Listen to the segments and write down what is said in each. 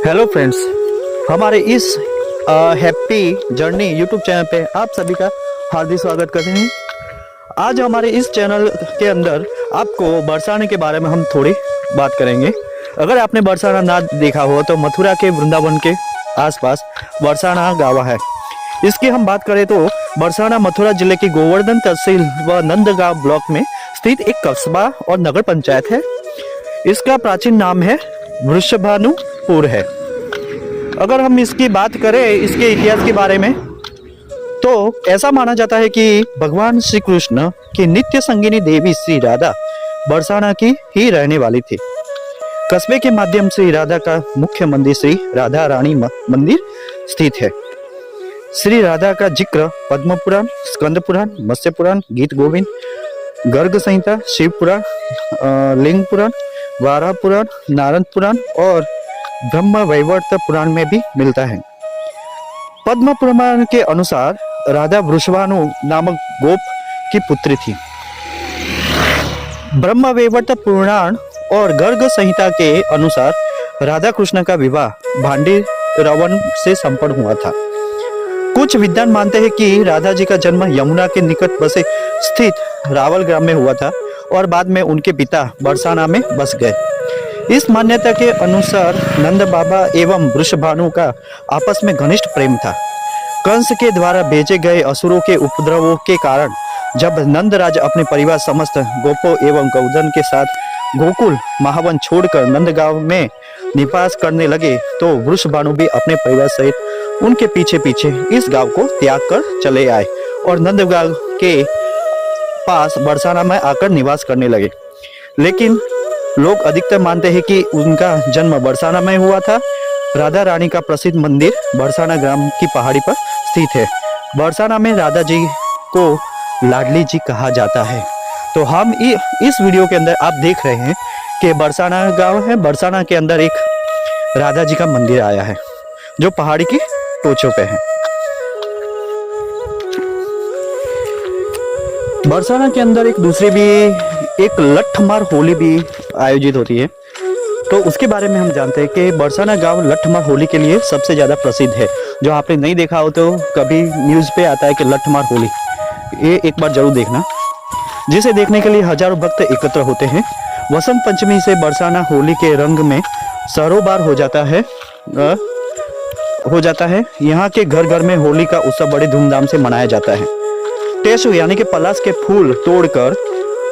Hello friends, हमारे इस happy journey YouTube channel पे आप सभी का हार्दिक स्वागत करते हैं। आज हमारे इस चैनल के अंदर आपको बरसाना के बारे में हम थोड़ी बात करेंगे। अगर आपने बरसाना ना देखा हो तो मथुरा के वृंदावन के आसपास बरसाना गाँव है। इसकी हम बात करें तो बरसाना मथुरा जिले की गोवर्धन तहसील व नंदगांव ब्लॉक में स्थित एक कस्बा और नगर पंचायत है। इसका प्राचीन नाम है वृषभानुपुर है। अगर हम इसकी बात करें इसके इतिहास के बारे में तो ऐसा माना जाता है कि भगवान श्री कृष्ण की नित्य संगिनी देवी श्री राधा बरसाना की ही रहने वाली थी। कस्बे के माध्यम से राधा का मुख्य मंदिर श्री राधा रानी मंदिर स्थित है। श्री राधा का जिक्र पद्म पुराण, स्कंद पुराण, मत्स्य पुराण, गीत गोविंद, गर्ग संहिता, शिव पुराण, लिंग पुराण, वाराह पुराण, नारद पुराण और ब्रह्म वैवर्त पुराण में भी मिलता है। पद्म पुराण के अनुसार राधा वृषभानु नामक गोप की पुत्री थी। ब्रह्म वैवर्त पुराण और गर्ग संहिता के अनुसार राधा कृष्ण का विवाह भांडी रावण से संपन्न हुआ था। कुछ विद्वान मानते हैं कि राधा जी का जन्म यमुना के निकट बसे स्थित रावल ग्राम में हुआ था और बाद में उनके पिता बरसाना में बस गए। इस मान्यता के अनुसार नंद बाबा एवं वृषभानु का आपस में घनिष्ठ प्रेम था। कंस के द्वारा भेजे गए असुरों के उपद्रवों के कारण जब नंदराज अपने परिवार समस्त गोपों एवं गौधन के साथ गोकुल महावन छोड़कर नंदगांव में निवास करने लगे तो वृषभानु भी अपने परिवार सहित उनके पीछे पीछे इस गांव को त्याग कर चले आए और नंदगांव के पास बरसाना में आकर निवास करने लगे। लेकिन लोग अधिकतर मानते हैं कि उनका जन्म बरसाना में हुआ था। राधा रानी का प्रसिद्ध मंदिर बरसाना ग्राम की पहाड़ी पर स्थित है। बरसाना में राधा जी को लाडली जी कहा जाता है। तो हम इस वीडियो के अंदर आप देख रहे हैं कि बरसाना गांव है। बरसाना के अंदर एक राधा जी का मंदिर आया है जो पहाड़ी की टोचों पे है। बरसाना के अंदर एक दूसरी भी एक लठमार होली भी आयोजित होती है। तो उसके बारे में हम जानते हैं कि बरसाना गांव लठमार होली के लिए सबसे ज़्यादा प्रसिद्ध है। जो आपने नहीं देखा हो तो कभी न्यूज़ पे आता है कि लठमार होली, ये एक बार जरूर देखना, जिसे देखने के लिए हजारों भक्त एकत्र होते हैं। वसंत पंचमी से बरसाना होली के रंग में सरोबार हो जाता है। यहाँ के घर घर में होली का उत्सव बड़े धूमधाम से मनाया जाता है। टेसु यानी कि पलाश के फूल तोड़कर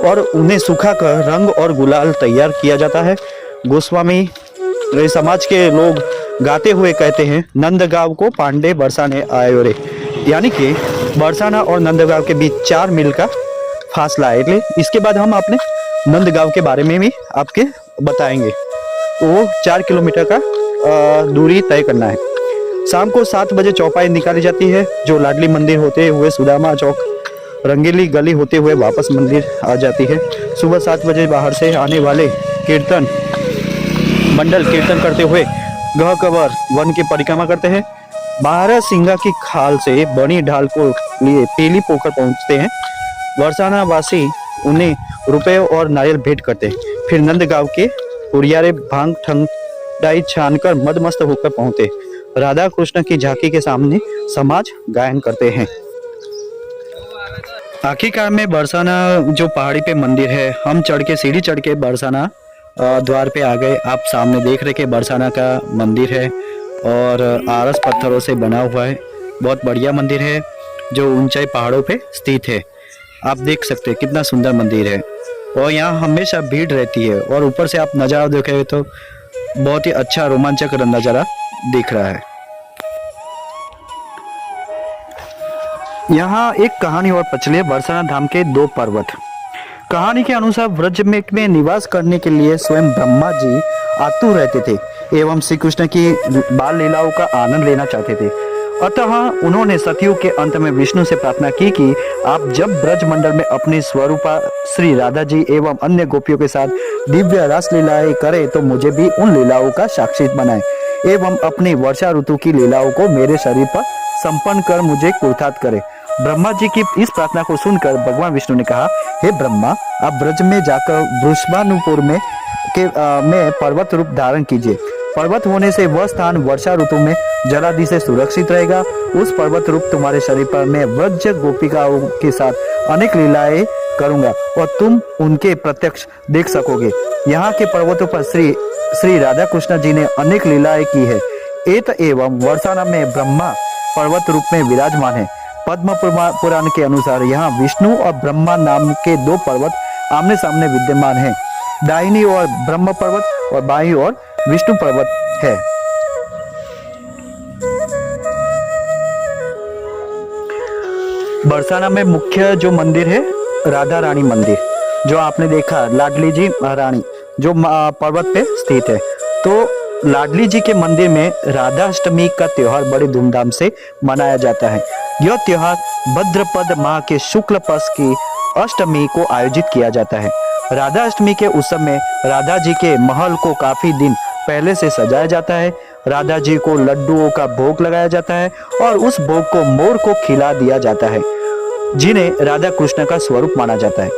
और उन्हें सुखाकर रंग और गुलाल तैयार किया जाता है। गोस्वामी समाज के लोग गाते हुए कहते हैं, नंदगांव को पांडे बरसाने आयो रे, यानी कि बरसाना और नंदगांव के बीच 4 मील का फासला है। इसके बाद हम अपने नंदगांव के बारे में भी आपके बताएंगे। वो 4 किलोमीटर का दूरी तय करना है। शाम को 7 बजे चौपाई निकाली जाती है जो लाडली मंदिर होते हुए सुदामा चौक रंगीली गली होते हुए वापस मंदिर आ जाती है। सुबह 7 बजे बाहर से आने वाले कीर्तन मंडल कीर्तन करते हुए गह कवर वन की परिक्रमा करते हैं। 12 सिंगा की खाल से बनी ढाल को लिए पीली पोखर पहुंचते हैं। बरसाना वासी उन्हें रुपए और नारियल भेंट करते हैं। फिर नंदगांव के उड़ियारे भांग ठंडाई छानकर मदमस्त होकर पहुंचते। राधा कृष्ण की झांकी के सामने समाज गायन करते हैं। आखिरकार में बरसाना जो पहाड़ी पे मंदिर है, हम सीढ़ी चढ़ के बरसाना द्वार पे आ गए। आप सामने देख रहे कि बरसाना का मंदिर है और आरस पत्थरों से बना हुआ है। बहुत बढ़िया मंदिर है जो ऊंचाई पहाड़ों पे स्थित है। आप देख सकते हैं कितना सुंदर मंदिर है और यहाँ हमेशा भीड़ रहती है और ऊपर से आप नज़ारा देखे तो बहुत ही अच्छा रोमांचक नज़ारा दिख रहा है। यहाँ एक कहानी और प्रचलित है बरसाना धाम के 2 पर्वत। कहानी के अनुसार व्रज में निवास करने के लिए स्वयं ब्रह्मा जी आतुर रहते थे एवं श्री कृष्ण की बाल लीलाओं का आनंद लेना चाहते थे। अतः उन्होंने सतयुग के अंत में विष्णु से प्रार्थना की कि आप जब ब्रज मंडल में अपनी स्वरूपा श्री राधा जी एवं अन्य गोपियों के साथ दिव्य रास लीलाएं करें तो मुझे भी उन लीलाओं का साक्षी बनाएं एवं अपनी वर्षा ऋतु की लीलाओं को मेरे शरीर पर संपन्न कर मुझे कृतार्थ करें। ब्रह्मा जी की इस प्रार्थना को सुनकर भगवान विष्णु ने कहा, हे ब्रह्मा, आप ब्रज में जाकर वृषभानुपुर में पर्वत रूप धारण कीजिए। पर्वत होने से वह स्थान वर्षा ऋतु में जलादि से सुरक्षित रहेगा। उस पर्वत रूप तुम्हारे शरीर पर मैं व्रज गोपिकाओं के साथ अनेक लीलाएं करूंगा और तुम उनके प्रत्यक्ष देख सकोगे। यहाँ के पर्वतों पर श्री राधा कृष्ण जी ने अनेक लीलाएं की है। एत एवं वर्षाना में ब्रह्मा पर्वत रूप में विराजमान है। पद्म पुराण के अनुसार यहाँ विष्णु और ब्रह्मा नाम के दो पर्वत आमने सामने विद्यमान हैं। दाहिनी ओर ब्रह्म पर्वत और बाईं ओर विष्णु पर्वत है। बरसाना में मुख्य जो मंदिर है राधा रानी मंदिर, जो आपने देखा लाडली जी महारानी जो पर्वत पे स्थित है। तो लाडली जी के मंदिर में राधा अष्टमी का त्योहार बड़ी धूमधाम से मनाया जाता है। यह त्योहार भद्रपद माह के शुक्ल पक्ष की अष्टमी को आयोजित किया जाता है। राधा अष्टमी के उत्सव में राधा जी के महल को काफी दिन पहले से सजाया जाता है। राधा जी को लड्डुओं का भोग लगाया जाता है और उस भोग को मोर को खिला दिया जाता है, जिन्हें राधा कृष्ण का स्वरूप माना जाता है।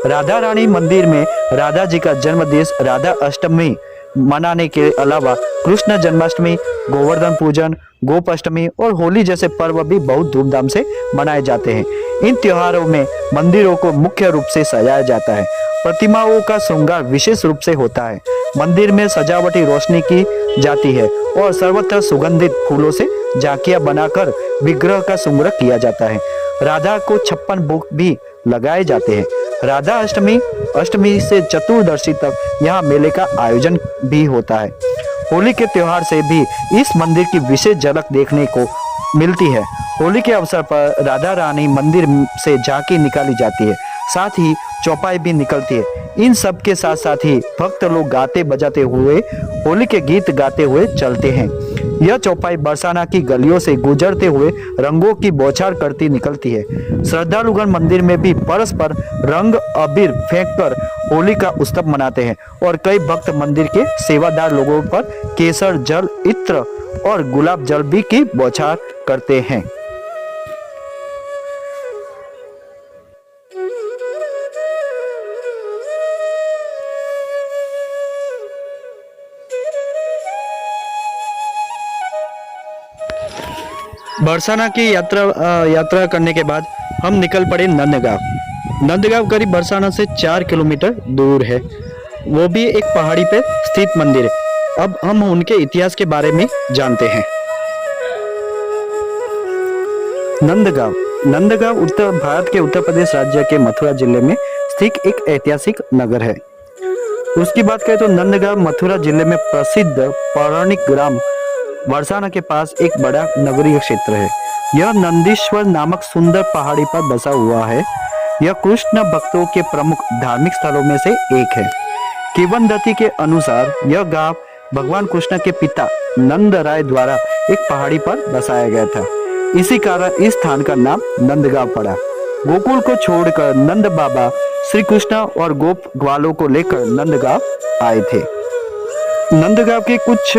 राधा रानी मंदिर में राधा जी का जन्म दिवस राधा अष्टमी मनाने के अलावा कृष्ण जन्माष्टमी, गोवर्धन पूजन, गोपाष्टमी और होली जैसे पर्व भी बहुत धूमधाम से मनाए जाते हैं। इन त्योहारों में मंदिरों को मुख्य रूप से सजाया जाता है। प्रतिमाओं का श्रृंगार विशेष रूप से होता है। मंदिर में सजावटी रोशनी की जाती है और सर्वत्र सुगंधित फूलों से झांकियां बनाकर विग्रह का संग्रह किया जाता है। राधा को 56 भोग भी लगाए जाते हैं। राधा अष्टमी से चतुर्दशी तक यहाँ मेले का आयोजन भी होता है। होली के त्योहार से भी इस मंदिर की विशेष झलक देखने को मिलती है। होली के अवसर पर राधा रानी मंदिर से झांकी निकाली जाती है, साथ ही चौपाई भी निकलती है। इन सब के साथ साथ ही भक्त लोग गाते बजाते हुए होली के गीत गाते हुए चलते हैं। यह चौपाई बरसाना की गलियों से गुजरते हुए रंगों की बौछार करती निकलती है। श्रद्धालुगण मंदिर में भी परस्पर रंग अबीर फेंककर होली का उत्सव मनाते हैं और कई भक्त मंदिर के सेवादार लोगों पर केसर जल, इत्र और गुलाब जल भी की बौछार करते हैं। बरसाना की यात्रा करने के बाद हम निकल पड़े नंदगांव। नंदगांव करीब बरसाना से 4 किलोमीटर दूर है। वो भी एक पहाड़ी पे स्थित मंदिर है। अब हम उनके इतिहास के बारे में जानते हैं। नंदगांव उत्तर भारत के उत्तर प्रदेश राज्य के मथुरा जिले में स्थित एक ऐतिहासिक नगर है। उसकी बात करें तो नंदगांव मथुरा जिले में प्रसिद्ध पौराणिक ग्राम बरसाना के पास एक बड़ा नगरीय क्षेत्र है। यह नंदीश्वर नामक सुंदर पहाड़ी पर बसा हुआ है। यह कृष्ण भक्तों के प्रमुख धार्मिक स्थलों में से एक है। किंवदंती के अनुसार यह गांव भगवान कृष्ण के पिता नंद राय द्वारा एक पहाड़ी पर बसाया गया था। इसी कारण इस स्थान का नाम नंदगांव पड़ा। गोकुल को छोड़कर नंद बाबा श्री कृष्ण और गोप ग्वालों को लेकर नंदगांव आए थे। नंदगांव के कुछ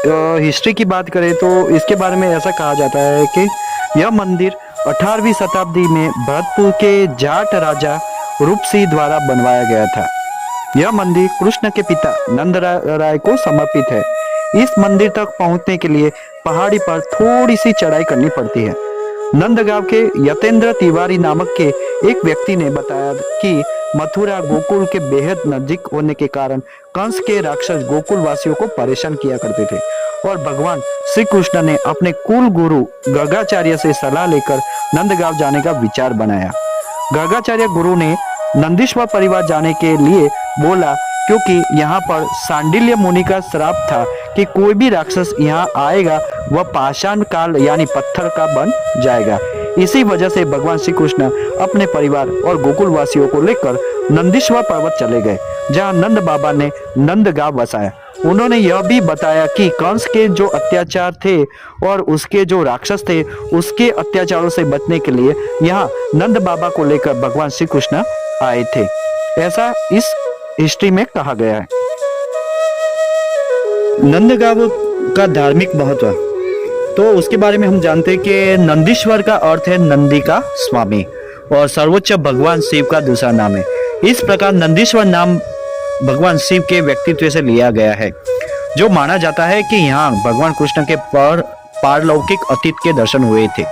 हिस्ट्री की बात करें तो इसके बारे में ऐसा कहा जाता है कि यह मंदिर 18वीं शताब्दी में भरतपुर के जाट राजा रूपसिंह द्वारा बनवाया गया था। यह मंदिर कृष्ण के पिता नंद राय को समर्पित है। इस मंदिर तक पहुंचने के लिए पहाड़ी पर थोड़ी सी चढ़ाई करनी पड़ती है। नंदगांव के यतेंद्र तिवारी नामक के एक व्यक्ति ने बताया कि मथुरा गोकुल के बेहद नजदीक होने के कारण कंस के राक्षस गोकुल वासियों को परेशान किया करते थे और भगवान श्री कृष्ण ने अपने कुल गुरु गर्गाचार्य से सलाह लेकर नंदगांव जाने का विचार बनाया। गर्गाचार्य गुरु ने नंदीश्वर परिवार जाने के लिए बोला, क्योंकि यहाँ पर सांडिल्य मुनि का श्राप था कि कोई भी राक्षस यहाँ आएगा वह पाषाण काल यानी पत्थर का बन जाएगा। इसी वजह से भगवान श्री कृष्ण अपने परिवार और गोकुल वासियों को लेकर नंदीश्वर पर्वत चले गए, जहाँ नंद बाबा ने नंदगांव बसाया। उन्होंने यह भी बताया कि कंस के जो अत्याचार थे और उसके जो राक्षस थे उसके अत्याचारों से बचने के लिए यहाँ नंद बाबा को लेकर भगवान श्री कृष्ण आए थे। ऐसा इस हिस्ट्री में कहा गया है। नंदगांव का धार्मिक महत्व, तो उसके बारे में हम जानते हैं कि नंदीश्वर का अर्थ है नंदी का स्वामी और सर्वोच्च भगवान शिव का दूसरा नाम है। इस प्रकार नंदीश्वर नाम भगवान शिव के व्यक्तित्व से लिया गया है। जो माना जाता है कि यहाँ भगवान कृष्ण के पारलौकिक अतीत के दर्शन हुए थे।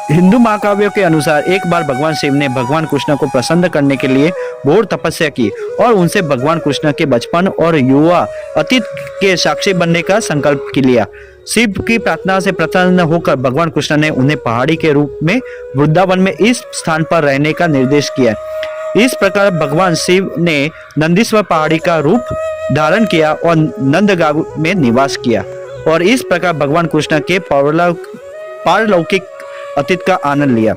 हिंदू महाकाव्यों के अनुसार एक बार भगवान शिव ने भगवान कृष्ण को प्रसन्न करने के लिए घोर तपस्या की और उनसे भगवान कृष्ण के बचपन और युवा अतीत के साक्षी बनने का संकल्प की लिया। शिव की प्रार्थना से प्रसन्न होकर भगवान कृष्ण ने उन्हें पहाड़ी के रूप में वृंदावन में इस स्थान पर रहने का निर्देश किया। इस प्रकार भगवान शिव ने नंदीश्वर पहाड़ी का रूप धारण किया और नंदगांव में निवास किया और इस प्रकार भगवान कृष्ण के पारलौकिक अतीत का आनंद लिया।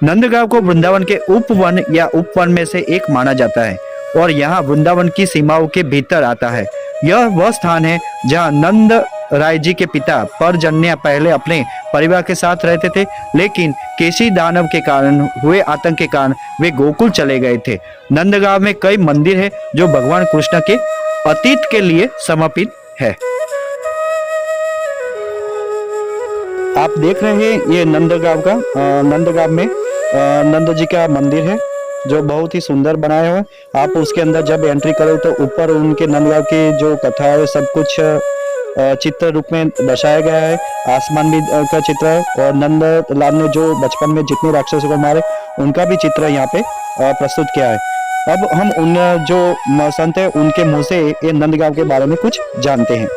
नंदगांव को वृंदावन के उपवन या उपवन में से एक माना जाता है और यहाँ वृंदावन की सीमाओं के भीतर आता है। यह वह स्थान है जहाँ नंद राय जी के पिता परजन्य पहले अपने परिवार के साथ रहते थे, लेकिन केशी दानव के कारण हुए आतंक के कारण वे गोकुल चले गए थे। नंदगांव में कई मंदिर है जो भगवान कृष्ण के अतीत के लिए समर्पित है। आप देख रहे हैं ये नंदगांव का नंदगांव में नंद जी का मंदिर है जो बहुत ही सुंदर बनाया हुआ है। आप उसके अंदर जब एंट्री करो तो ऊपर उनके नंदगांव की जो कथा है सब कुछ चित्र रूप में दर्शाया गया है। आसमान भी का चित्र है और नंद लाल ने जो बचपन में जितने राक्षसों को मारे उनका भी चित्र यहाँ पे प्रस्तुत किया है। अब हम उन जो संत है उनके मुंह से ये नंदगांव के बारे में कुछ जानते हैं।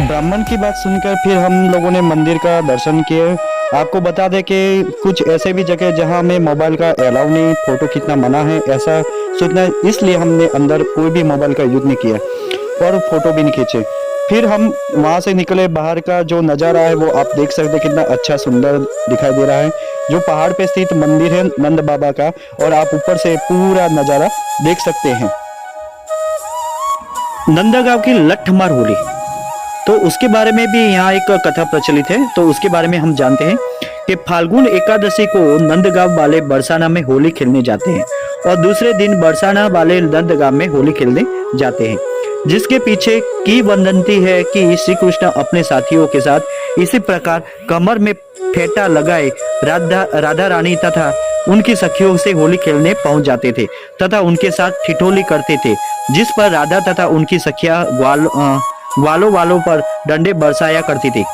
ब्राह्मण की बात सुनकर फिर हम लोगों ने मंदिर का दर्शन किए। आपको बता दें कि कुछ ऐसे भी जगह जहां हमें मोबाइल का अलाउ नहीं, फोटो खींचना मना है ऐसा सोचना, इसलिए हमने अंदर कोई भी मोबाइल का यूज नहीं किया और फोटो भी नहीं खींचे। फिर हम वहां से निकले, बाहर का जो नज़ारा है वो आप देख सकते हैं कितना अच्छा सुंदर दिखाई दे रहा है। जो पहाड़ पे स्थित मंदिर है नंद बाबा का और आप ऊपर से पूरा नज़ारा देख सकते हैं। नंदगांव की लठमार होली, तो उसके बारे में भी यहाँ एक कथा प्रचलित है, तो उसके बारे में हम जानते हैं कि फाल्गुन एकादशी को नंदगांव वाले बरसाना में होली खेलने जाते हैं और दूसरे दिन बरसाना वाले नंदगांव में होली खेलने जाते हैं। जिसके पीछे की वदंती है कि श्री कृष्ण अपने साथियों के साथ इसी प्रकार कमर में फेंटा लगाए राधा रानी तथा उनकी सखियों से होली खेलने पहुंच जाते थे तथा उनके साथ ठिठोली करते थे, जिस पर राधा तथा उनकी सखियां ग्वालों वालों पर डंडे बरसाया करती थी।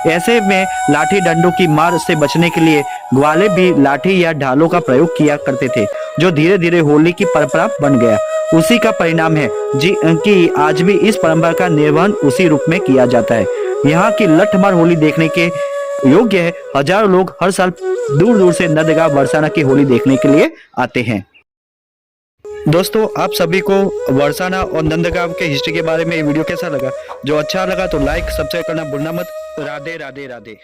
ऐसे में लाठी डंडों की मार से बचने के लिए ग्वाले भी लाठी या ढालों का प्रयोग किया करते थे, जो धीरे धीरे होली की परंपरा बन गया। उसी का परिणाम है कि आज भी इस परंपरा का निर्वहन उसी रूप में किया जाता है। यहाँ की लठमार होली देखने के योग्य है। हजारों लोग हर साल दूर दूर से नंदगांव बरसाना की होली देखने के लिए आते हैं। दोस्तों, आप सभी को बरसाना और नंदगांव के हिस्ट्री के बारे में ये वीडियो कैसा लगा? जो अच्छा लगा तो लाइक सब्सक्राइब करना भूलना मत। राधे राधे राधे।